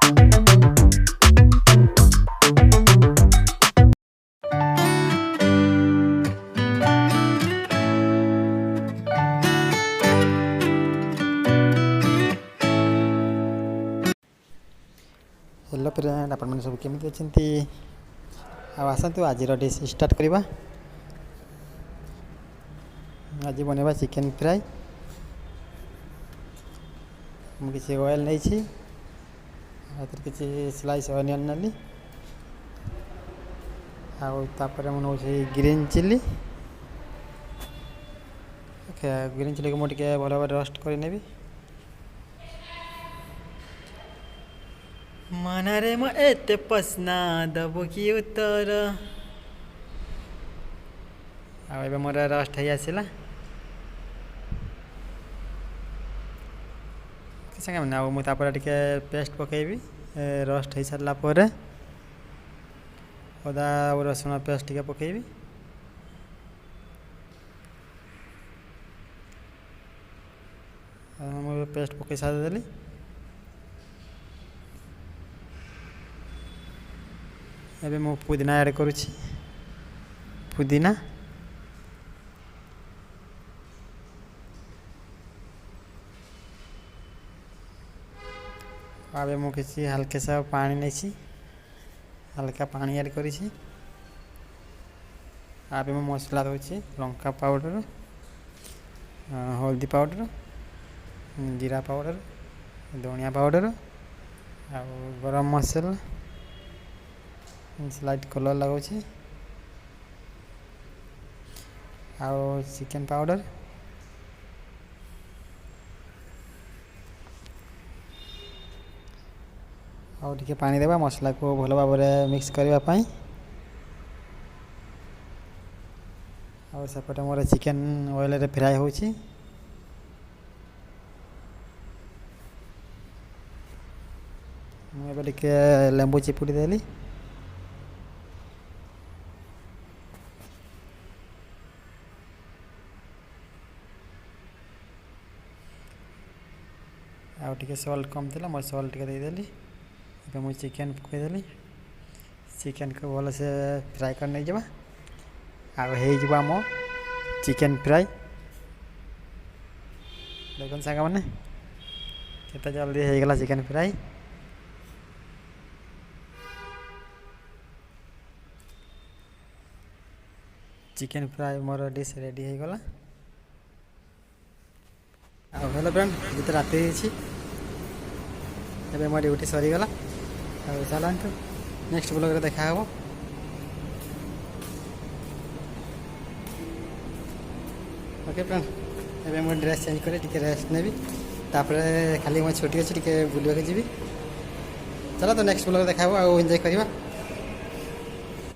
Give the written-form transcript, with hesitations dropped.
Hello friend, आपण सब केमी अच्छा आसतु आज डिश स्टार्ट करवा। आज बनवा चिकेन फ्राई। मुझे ऑयल नहीं किसी स्लाइस अनियन नेली आपर मुझे ग्रीन चिली। ग्रीन चिली को मुझे भल भाव रोस्ट कर मनारे म एते पसना दबो कि उत्तर आबे मोर रोस्ट है आसला संगे ना मुझे टिके पेस्ट पकेबी रोस्ट हो सारा पर अदा और रसुण पेस्ट टिके पकेबी पेस्ट पकई सारी एबे मु पुदीना ऐड करुछि। पुदीना आबे मु किसी हल्के सा पानी नहीं हल्का पानी ऐड करिछि। आबे मु मसला दूसरी लंका पाउडर, हल्दी पाउडर, जीरा पाउडर, धनिया पाउडर आ गरम मसाला स्लाइट कलर लगुच चिकेन पाउडर आउ पानी देवा मसला को भल भाव मिक्स करने सेपटे मोर चिकेन ऑयल रे फ्राई होची। मुझे टे लेंबू चिपुड़ी देली आउ टे सल्ट कम थी मैं सल्ट टे देदेली। अब मुझे चिकेन पकईदेली चिकेन को भल से फ्राए कर नहीं जावा आम चिकेन फ्राई। देखो सांग मैंने केते जल्दी हो गला चिकेन फ्राई। चिकेन फ्राई मोर डिश रेडी हो गला। हेलो फ्रेंड, जिते राति एबे मोर ड्यूटी सरीगला चलतु नेक्स्ट ब्लॉग रे देखा हो। ओके फ्रेंड, एबे मो ड्रेस चेंज करे टिके रेस्ट नेबी तापर खाली मो छुट्टी अच्छी टिके बुलवा के जीवी। चलो तो नेक्स्ट ब्लॉग देखा हो आ एंजॉय करवा।